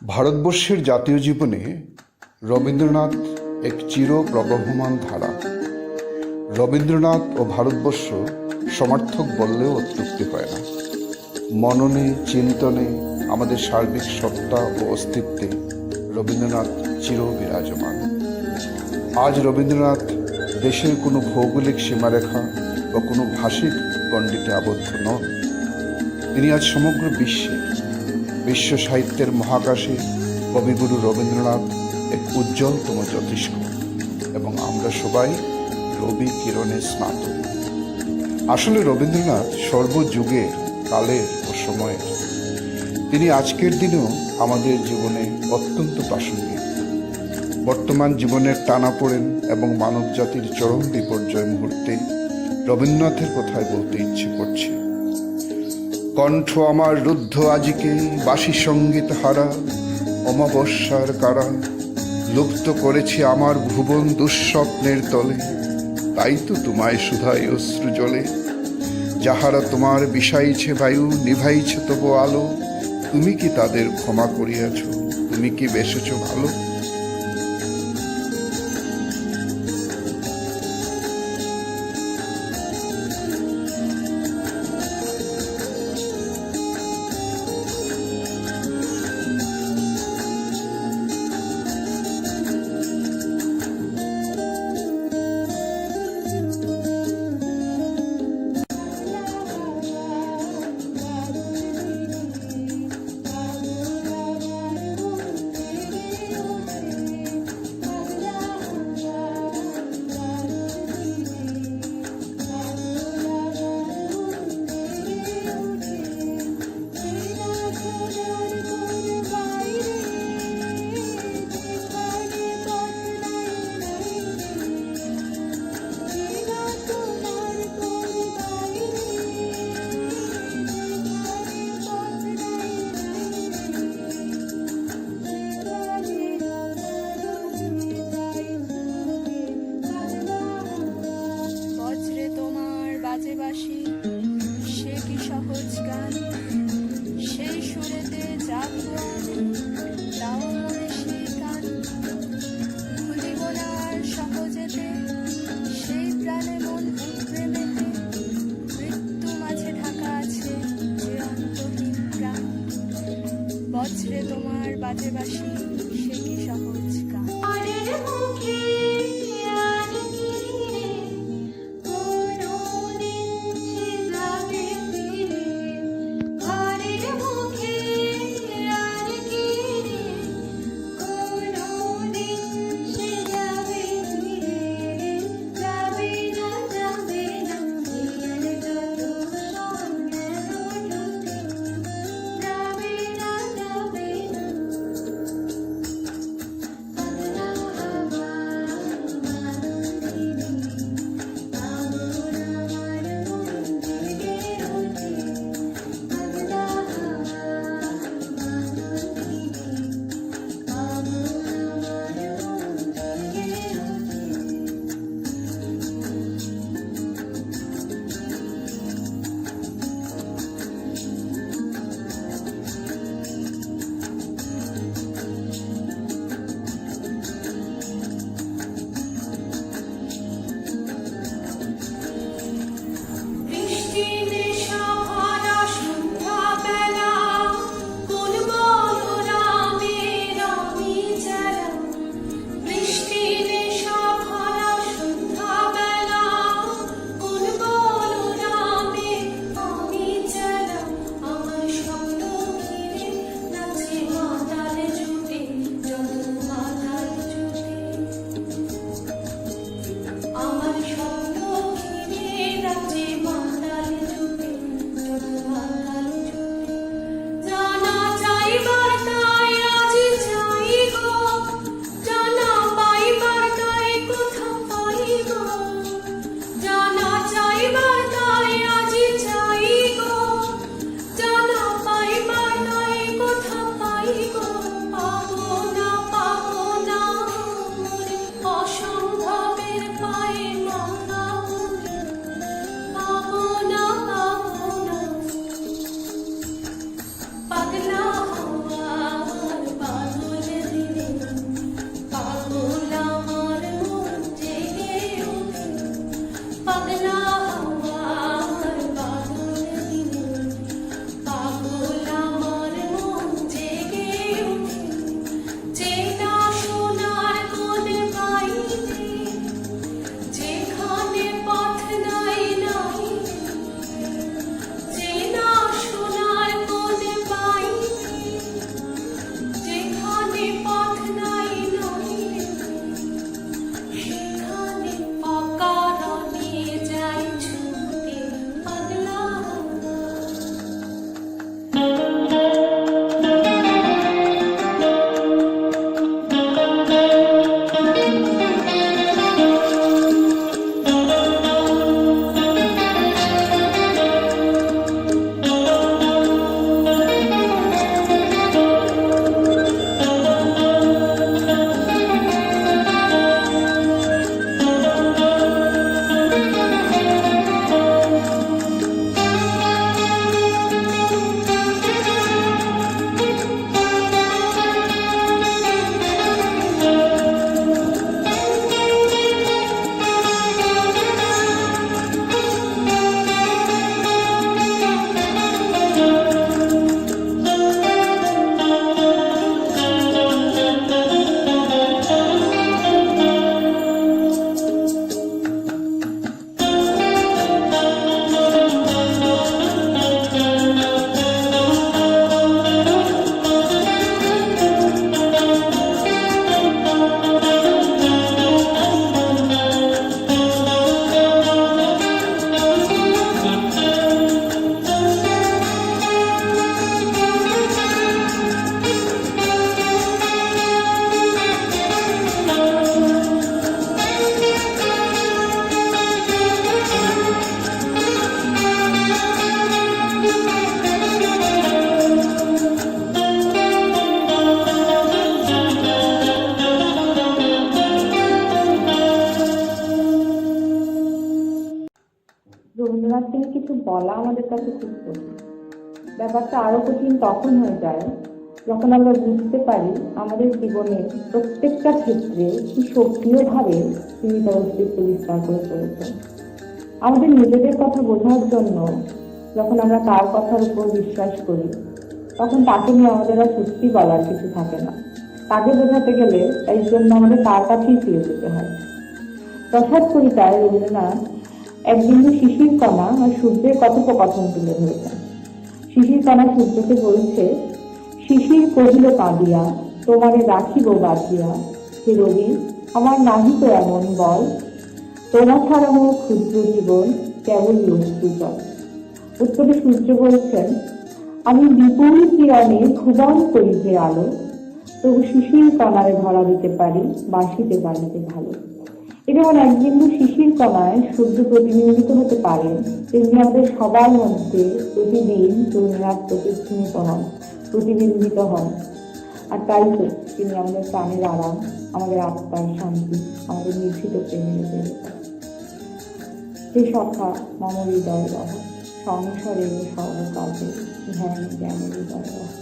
ভারতবর্ষের জাতীয় জীবনে রবীন্দ্রনাথ এক চির প্রবহমান ধারা। রবীন্দ্রনাথ ও ভারতবর্ষ সমার্থক বললেও অত্যুক্তি হয় না। মননে, চিন্তনে, আমাদের সার্বিক সত্তা ও অস্তিত্বে রবীন্দ্রনাথ চির বিরাজমান। আজ রবীন্দ্রনাথ দেশের কোনো ভৌগোলিক সীমারেখা বা কোনো ভাষিক গণ্ডিতে আবদ্ধ নন। তিনি আজ সমগ্র বিশ্ব সাহিত্যের মহাকাশে কবিগুরু রবীন্দ্রনাথ এক উজ্জ্বলতম জ্যোতিষ্ক, এবং আমরা সবাই রবি কিরণে স্নাত। আসলে রবীন্দ্রনাথ সর্বযুগের, কালের ও সময়ের। তিনি আজকের দিনেও আমাদের জীবনে অত্যন্ত প্রাসঙ্গিক। বর্তমান জীবনের টানাপোড়েন এবং মানব জাতির চরম বিপর্যয় মুহূর্তে রবীন্দ্রনাথের কথাই বলতে ইচ্ছে করছে। কণ্ঠ আমার রুদ্ধ আজিকে, বাসি সঙ্গীত হারা, অমাবস্যার কারা লুপ্ত করেছে আমার ভুবন দুঃস্বপ্নের তলে। তাই তো তোমায় সুধায় অশ্রু জলে, যাহারা তোমার বিষাইছে বায়ু, নিভাইছে তবু আলো। তুমি কি তাদের ক্ষমা করিয়াছ? তুমি কি বেসেছ ভালো? বাজে বাঁশি সে কি সহজ গান, সেই সুরেতে জাগবো তাও মনে সেই গান। ভুলিব না আর সহজেতে সেই প্রাণে মন উঠবে মেতে। মৃত্যু মাঝে ঢাকা আছে যে অন্তহীন প্রাণ। বজ্রে তোমার বাজে বাঁশি সে কি সহজ গান। বলা আমাদের কাছে খুব কঠিন। ব্যাপারটা আরো কঠিন তখন হয়ে যায় যখন আমরা বুঝতে পারি আমাদের জীবনের প্রত্যেকটা ক্ষেত্রে কি সক্রিয়ভাবে তিনি তার অস্তিত্ব বিস্তার করে চলেছেন। আমাদের নিজেদের কথা বোঝার জন্য যখন আমরা তার কথার উপর বিশ্বাস করি, তখন তাকে নিয়ে আমাদের আর সত্যি বলার কিছু থাকে না। তাকে বোঝাতে গেলে এই জন্য আমাদের তার কাছেই ফিরে যেতে হয়। প্রসাদ কবিতায় রবীন্দ্রনাথ এক বিন্দু শিশির কণা আর সূর্যের কথোপকথন তুলে ধরেছেন। শিশির কণা সূর্যকে বলছে, শিশির কহিল কাঁদিয়া, তোমারে রাখিব বাঁধিয়া, হে রবি আমার নাহি তো এমন বল, তোমা ছাড়া মোর ক্ষুদ্র জীবন কেবলই অশ্রুজল। উত্তরে সূর্য বলছেন, আমি বিপুল কিরণে ভুবন করি যে আলো, তবু শিশির কণারে ধরা দিতে পারি বাঁশিতে বাড়িতে ভালো। এ যেমন এক বিন্দু শিশির কণায় সূর্য প্রতিবিম্বিত হতে পারেন, তেমনি আমাদের সবার মধ্যে প্রতিদিন রবীন্দ্রনাথ প্রতিধ্বনিত হন, প্রতিবিম্বিত হন। আর তাই তো তিনি আমাদের প্রাণের আরাম, আমাদের আত্মার শান্তি, আমাদের নিভৃত প্রেমের দেবতা। হে সখা মম হৃদয় রহ, সংসারে সর্বকাজে ধ্যান জ্ঞানের হৃদয় রহ।